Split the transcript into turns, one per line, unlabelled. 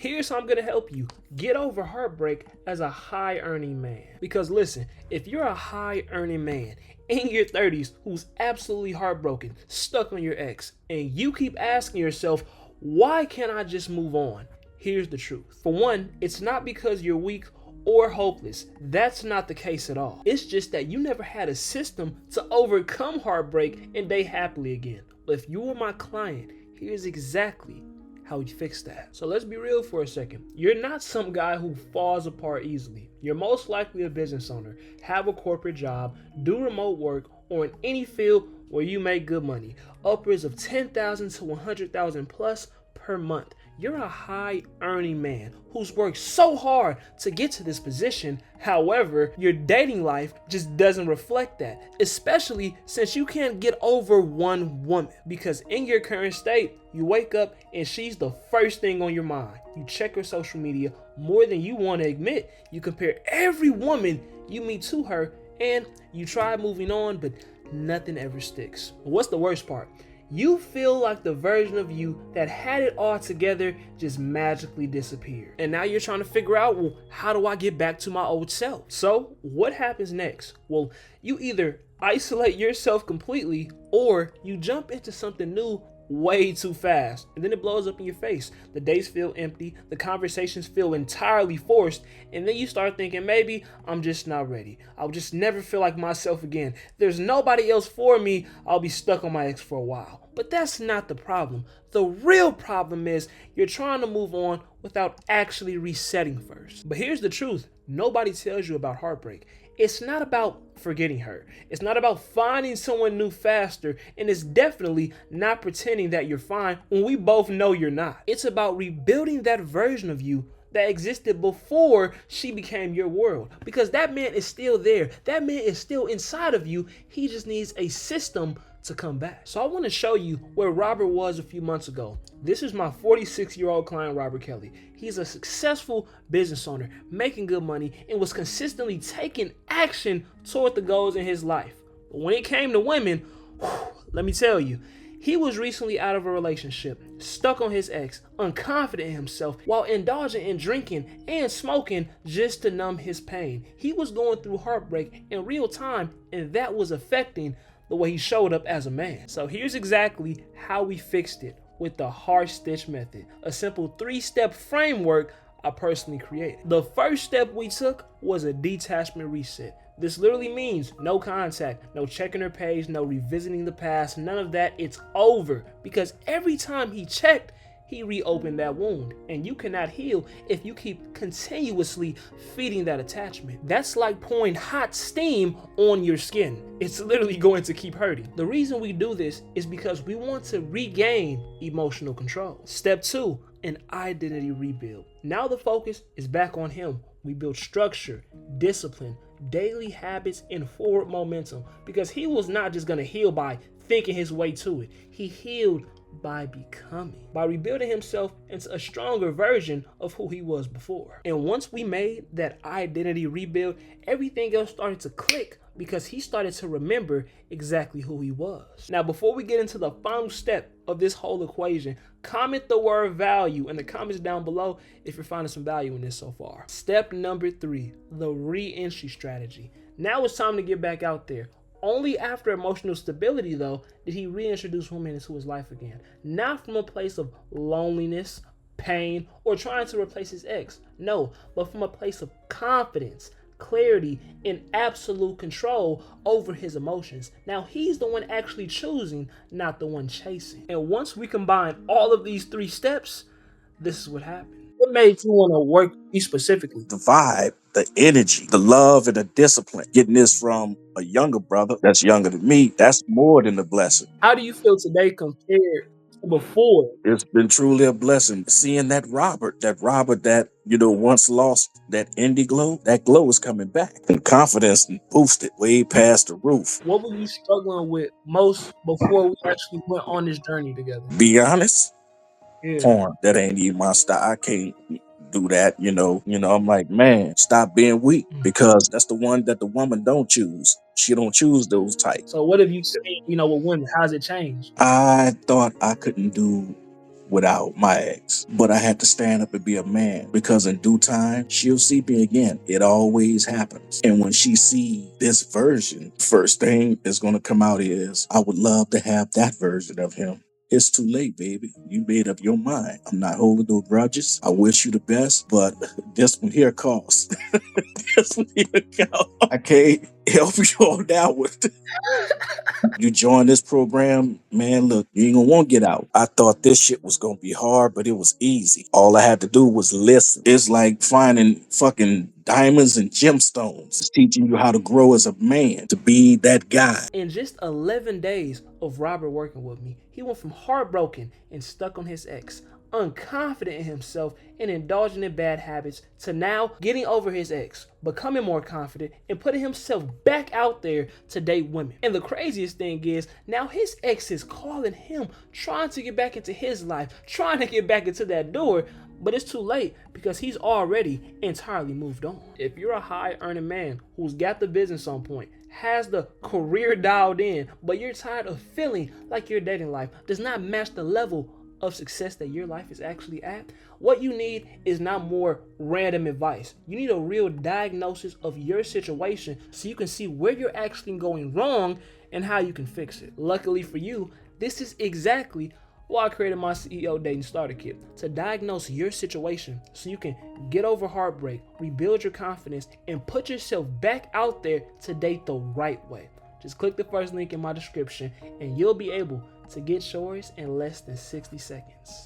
Here's how I'm going to help you get over heartbreak as a high earning man. Because listen, if you're a high earning man in your 30s who's absolutely heartbroken, stuck on your ex, and you keep asking yourself, why can't I just move on? Here's the truth. For one, it's not because you're weak or hopeless. That's not the case at all. It's just that you never had a system to overcome heartbreak and date happily again. But if you were my client, here's exactly how we fix that. So let's be real for a second. You're not some guy who falls apart easily. You're most likely a business owner, have a corporate job, do remote work, or in any field where you make good money, upwards of 10,000 to 100,000 plus per month. You're a high earning man who's worked so hard to get to this position. However, your dating life just doesn't reflect that, especially since you can't get over one woman. Because in your current state, you wake up and she's the first thing on your mind. You check her social media more than you want to admit. You compare every woman you meet to her, and you try moving on, but nothing ever sticks. What's the worst part? You feel like the version of you that had it all together just magically disappeared. And now you're trying to figure out, well, how do I get back to my old self? So what happens next? Well, you either isolate yourself completely or you jump into something new way too fast, and then it blows up in your face. The days feel empty, the conversations feel entirely forced, and then you start thinking, maybe I'm just not ready. I'll just never feel like myself again. There's nobody else for me. I'll be stuck on my ex for a while. But that's not the problem. The real problem is you're trying to move on without actually resetting first. But here's the truth. Nobody tells you about heartbreak. It's not about forgetting her. It's not about finding someone new faster. And it's definitely not pretending that you're fine when we both know you're not. It's about rebuilding that version of you that existed before she became your world. Because that man is still there. That man is still inside of you. He just needs a system to come back. So I want to show you where Robert was a few months ago. This is my 46-year-old client, Robert Kelly. He's a successful business owner, making good money, and was consistently taking action toward the goals in his life. But when it came to women, let me tell you, he was recently out of a relationship, stuck on his ex, unconfident in himself, while indulging in drinking and smoking just to numb his pain. He was going through heartbreak in real time, and that was affecting the way he showed up as a man. So here's exactly how we fixed it with the heart stitch method, a simple 3-step framework I personally created. The first step we took was a detachment reset. This literally means no contact, no checking her page, no revisiting the past, none of that. It's over, because every time he checked, he reopened that wound, and you cannot heal if you keep continuously feeding that attachment. That's like pouring hot steam on your skin. It's literally going to keep hurting. The reason we do this is because we want to regain emotional control. Step 2, an identity rebuild. Now the focus is back on him. We build structure, discipline, daily habits, and forward momentum, because he was not just going to heal by thinking his way to it. He healed by becoming, by rebuilding himself into a stronger version of who he was before. And once we made that identity rebuild, everything else started to click, because he started to remember exactly who he was. Now, before we get into the final step of this whole equation, comment the word value in the comments down below if you're finding some value in this so far. Step number 3, the re-entry strategy. Now it's time to get back out there. Only after emotional stability, though, did he reintroduce women into his life again. Not from a place of loneliness, pain, or trying to replace his ex. No, but from a place of confidence, clarity, and absolute control over his emotions. Now he's the one actually choosing, not the one chasing. And once we combine all of these 3 steps, this is what happened. What made you want to work with me specifically?
The vibe, the energy, the love, and the discipline. Getting this from a younger brother that's younger than me, that's more than a blessing.
How do you feel today compared to before?
It's been truly a blessing. Seeing that Robert that, once lost that indie glow, that glow is coming back. And confidence boosted way past the roof.
What were you struggling with most before we actually went on this journey together?
Be honest,
Yeah.
porn, that ain't even my style. I can't do that, I'm like, man, stop being weak, because that's the one that the woman don't choose. She don't choose those types.
So what have you seen, with women? How's it changed?
I thought I couldn't do without my ex. But I had to stand up and be a man because in due time, she'll see me again. It always happens. And when she see this version, first thing that's going to come out is, I would love to have that version of him. It's too late, baby. You made up your mind. I'm not holding no grudges. I wish you the best, but this one here costs. This one here costs. I can't help you on that one. You join this program, man, look, you ain't gonna want to get out. I thought this shit was gonna be hard, but it was easy. All I had to do was listen. It's like finding fucking diamonds and gemstones. It's teaching you how to grow as a man, to be that guy.
In just 11 days of Robert working with me, he went from heartbroken and stuck on his ex, unconfident in himself and indulging in bad habits, to now getting over his ex, becoming more confident, and putting himself back out there to date women. And the craziest thing is, now his ex is calling him, trying to get back into his life, trying to get back into that door, but it's too late because he's already entirely moved on. If you're a high earning man who's got the business on point, has the career dialed in, but you're tired of feeling like your dating life does not match the level of success that your life is actually at, what you need is not more random advice. You need a real diagnosis of your situation so you can see where you're actually going wrong and how you can fix it. Luckily for you, this is exactly why I created my CEO Dating Starter Kit, to diagnose your situation so you can get over heartbreak, rebuild your confidence, and put yourself back out there to date the right way. Just click the first link in my description and you'll be able to get yours in less than 60 seconds.